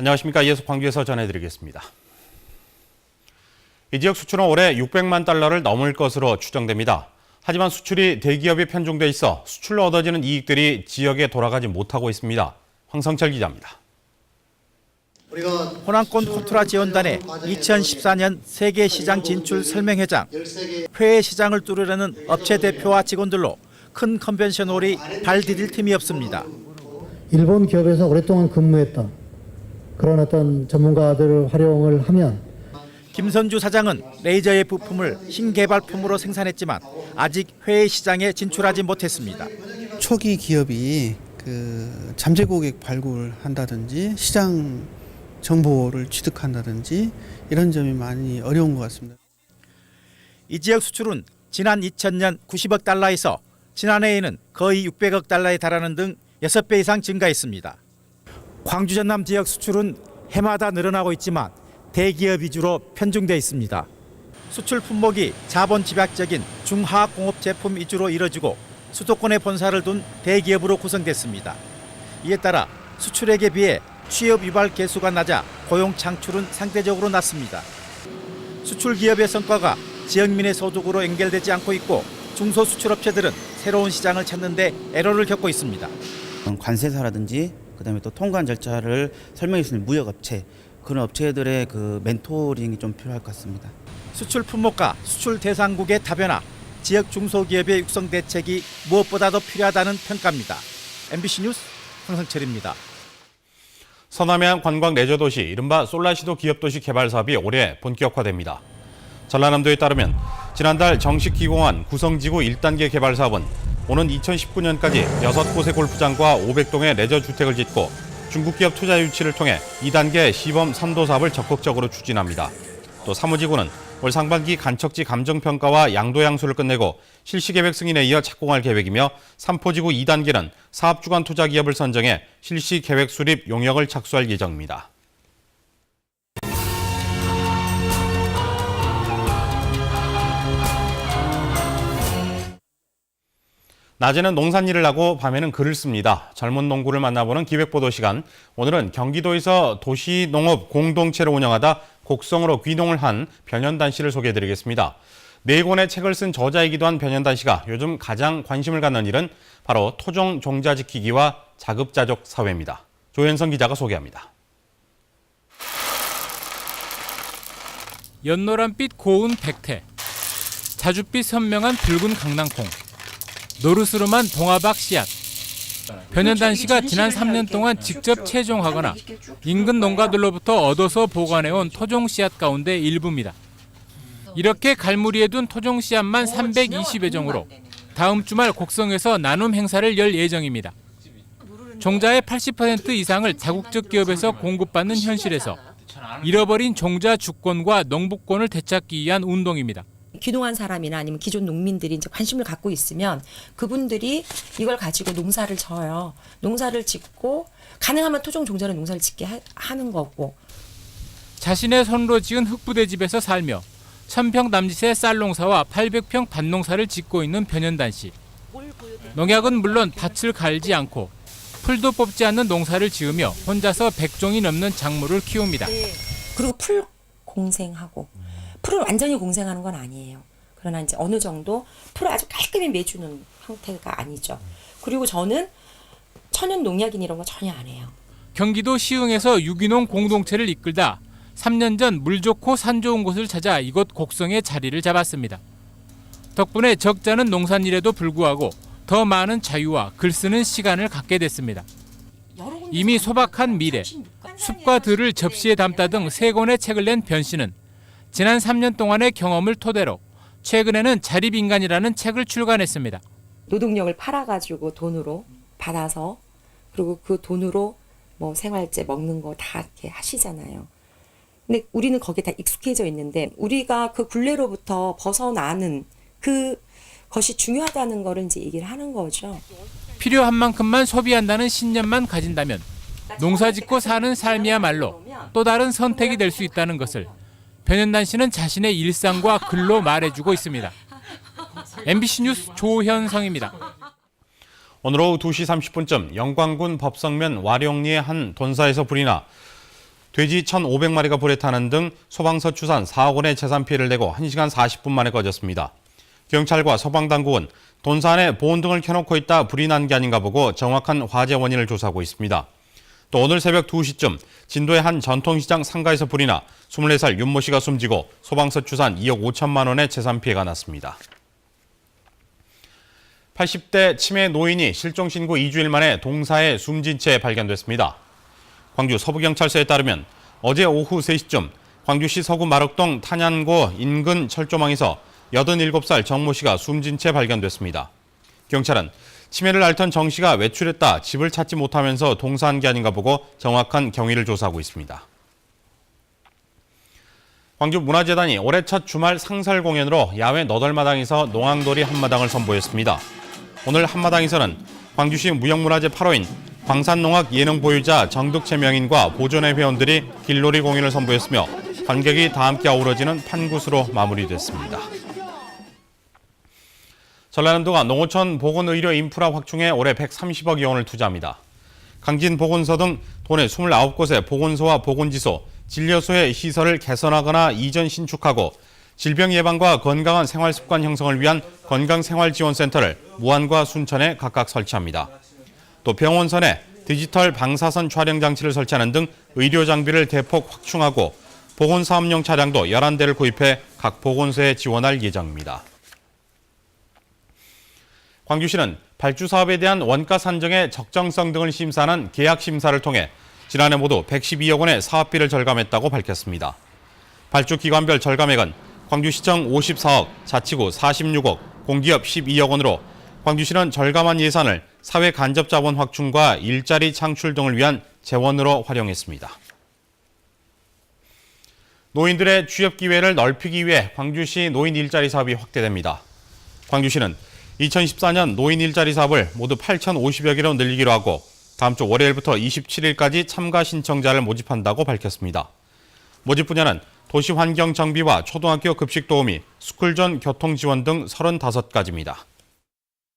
안녕하십니까. 이어서 광주에서 전해드리겠습니다. 이 지역 수출은 올해 600만 달러를 넘을 것으로 추정됩니다. 하지만 수출이 대기업에 편중돼 있어 수출로 얻어지는 이익들이 지역에 돌아가지 못하고 있습니다. 황성철 기자입니다. 호남권 코트라 지원단의 2014년 세계 시장 진출 설명회장, 해외 시장을 뚫으려는 업체 대표와 직원들로 큰 컨벤션홀이 발 디딜 틈이 없습니다. 일본 기업에서 오랫동안 근무했던 그런 어떤 전문가들을 활용을 하면 김선주 사장은 레이저의 부품을 신개발품으로 생산했지만 아직 해외 시장에 진출하지 못했습니다. 초기 기업이 잠재 고객 발굴한다든지 시장 정보를 취득한다든지 이런 점이 많이 어려운 것 같습니다. 이 지역 수출은 지난 2000년 90억 달러에서 지난해에는 거의 600억 달러에 달하는 등 6배 이상 증가했습니다. 광주 전남 지역 수출은 해마다 늘어나고 있지만 대기업 위주로 편중돼 있습니다. 수출 품목이 자본 집약적인 중화학공업 제품 위주로 이뤄지고 수도권에 본사를 둔 대기업으로 구성됐습니다. 이에 따라 수출액에 비해 취업 유발 개수가 낮아 고용 창출은 상대적으로 낮습니다. 수출 기업의 성과가 지역민의 소득으로 연결되지 않고 있고 중소수출업체들은 새로운 시장을 찾는 데 애로를 겪고 있습니다. 관세사라든지 그다음에 또 통관 절차를 설명해 주는 무역업체, 그런 업체들의 멘토링이 좀 필요할 것 같습니다. 수출 품목과 수출 대상국의 다변화, 지역 중소기업의 육성 대책이 무엇보다도 필요하다는 평가입니다. MBC 뉴스 황성철입니다. 서남해안 관광 레저도시, 이른바 솔라시도 기업도시 개발 사업이 올해 본격화됩니다. 전라남도에 따르면 지난달 정식 기공한 구성지구 1단계 개발 사업은 오는 2019년까지 6곳의 골프장과 500동의 레저주택을 짓고 중국 기업 투자 유치를 통해 2단계 시범 선도 사업을 적극적으로 추진합니다. 또 사무지구는 올 상반기 간척지 감정평가와 양도양수를 끝내고 실시계획 승인에 이어 착공할 계획이며 3포지구 2단계는 사업주관 투자기업을 선정해 실시계획 수립 용역을 착수할 예정입니다. 낮에는 농산일을 하고 밤에는 글을 씁니다. 젊은 농구를 만나보는 기획보도 시간. 오늘은 경기도에서 도시농업 공동체를 운영하다 곡성으로 귀농을 한 변현단 씨를 소개해드리겠습니다. 4권의 책을 쓴 저자이기도 한 변현단 씨가 요즘 가장 관심을 갖는 일은 바로 토종 종자 지키기와 자급자족 사회입니다. 조현성 기자가 소개합니다. 연노란빛 고운 백태, 자줏빛 선명한 붉은 강낭콩, 노르스름한 동화박 씨앗. 변현단 씨가 지난 3년 동안 직접 채종하거나 인근 농가들로부터 얻어서 보관해온 토종 씨앗 가운데 일부입니다. 이렇게 갈무리에 둔 토종 씨앗만 320여 종으로 다음 주말 곡성에서 나눔 행사를 열 예정입니다. 종자의 80% 이상을 다국적 기업에서 공급받는 현실에서 잃어버린 종자 주권과 농부권을 되찾기 위한 운동입니다. 귀농한 사람이나 아니면 기존 농민들이 이제 관심을 갖고 있으면 그분들이 이걸 가지고 농사를 져요. 농사를 짓고 가능하면 토종 종자로 농사를 짓게 하는 거고. 자신의 손으로 지은 흙부대집에서 살며 1000평 남짓의 쌀농사와 800평 밭농사를 짓고 있는 변현단 씨. 농약은 물론 밭을 갈지 않고 풀도 뽑지 않는 농사를 지으며 혼자서 100종이 넘는 작물을 키웁니다. 그리고 풀 공생하고. 풀을 완전히 공생하는 건 아니에요. 그러나 이제 어느 정도 풀을 아주 깔끔히 매주는 형태가 아니죠. 그리고 저는 천연 농약인 이런 거 전혀 안 해요. 경기도 시흥에서 유기농 공동체를 이끌다 3년 전 물 좋고 산 좋은 곳을 찾아 이곳 곡성에 자리를 잡았습니다. 덕분에 적잖은 농산일에도 불구하고 더 많은 자유와 글 쓰는 시간을 갖게 됐습니다. 이미 소박한 미래, 숲과 들을 접시에 담다 등 3권의 책을 낸 변 씨는 지난 3년 동안의 경험을 토대로 최근에는 자립인간이라는 책을 출간했습니다. 노동력을 팔아가지고 돈으로 받아서 그리고 그 돈으로 뭐 생활재 먹는 거 다 이렇게 하시잖아요. 근데 우리는 거기에 다 익숙해져 있는데 우리가 그 굴레로부터 벗어나는 그것이 중요하다는 거를 이제 얘기를 하는 거죠. 필요한 만큼만 소비한다는 신념만 가진다면 농사짓고 사는 삶이야말로 또 다른 선택이 될 수 있다는 것을 변현단 씨는 자신의 일상과 글로 말해주고 있습니다. MBC 뉴스 조현성입니다. 오늘 오후 2시 30분쯤 영광군 법성면 와룡리의 한 돈사에서 불이 나 돼지 1,500마리가 불에 타는 등 소방서추산 4억 원의 재산 피해를 내고 1시간 40분 만에 꺼졌습니다. 경찰과 소방당국은 돈산에 보온 등을 켜놓고 있다 불이 난 게 아닌가 보고 정확한 화재 원인을 조사하고 있습니다. 또 오늘 새벽 2시쯤 진도의 한 전통시장 상가에서 불이 나 24살 윤모 씨가 숨지고 소방서추산 2억 5천만 원의 재산 피해가 났습니다. 80대 치매 노인이 실종 신고 2주일 만에 동사에 숨진 채 발견됐습니다. 광주 서부경찰서에 따르면 어제 오후 3시쯤 광주시 서구 마럭동 탄ян고 인근 철조망에서 87살 정모 씨가 숨진 채 발견됐습니다. 경찰은 치매를 앓던 정 씨가 외출했다 집을 찾지 못하면서 동사한 게 아닌가 보고 정확한 경위를 조사하고 있습니다. 광주문화재단이 올해 첫 주말 상설 공연으로 야외 너덜마당에서 농악놀이 한마당을 선보였습니다. 오늘 한마당에서는 광주시 무형문화재 8호인 광산농악 예능 보유자 정득채 명인과 보존회 회원들이 길놀이 공연을 선보였으며 관객이 다 함께 어우러지는 판굿으로 마무리됐습니다. 전라남도가 농어촌 보건의료 인프라 확충에 올해 130억여 원을 투자합니다. 강진보건소 등 도내 29곳의 보건소와 보건지소, 진료소의 시설을 개선하거나 이전 신축하고 질병 예방과 건강한 생활습관 형성을 위한 건강생활지원센터를 무안과 순천에 각각 설치합니다. 또 병원선에 디지털 방사선 촬영 장치를 설치하는 등 의료 장비를 대폭 확충하고 보건사업용 차량도 11대를 구입해 각 보건소에 지원할 예정입니다. 광주시는 발주 사업에 대한 원가 산정의 적정성 등을 심사하는 계약 심사를 통해 지난해 모두 112억 원의 사업비를 절감했다고 밝혔습니다. 발주 기관별 절감액은 광주시청 54억, 자치구 46억, 공기업 12억 원으로 광주시는 절감한 예산을 사회 간접 자본 확충과 일자리 창출 등을 위한 재원으로 활용했습니다. 노인들의 취업 기회를 넓히기 위해 광주시 노인 일자리 사업이 확대됩니다. 광주시는 2014년 노인 일자리 사업을 모두 8,050여 개로 늘리기로 하고 다음 주 월요일부터 27일까지 참가 신청자를 모집한다고 밝혔습니다. 모집 분야는 도시환경 정비와 초등학교 급식 도우미, 스쿨존 교통 지원 등 35가지입니다.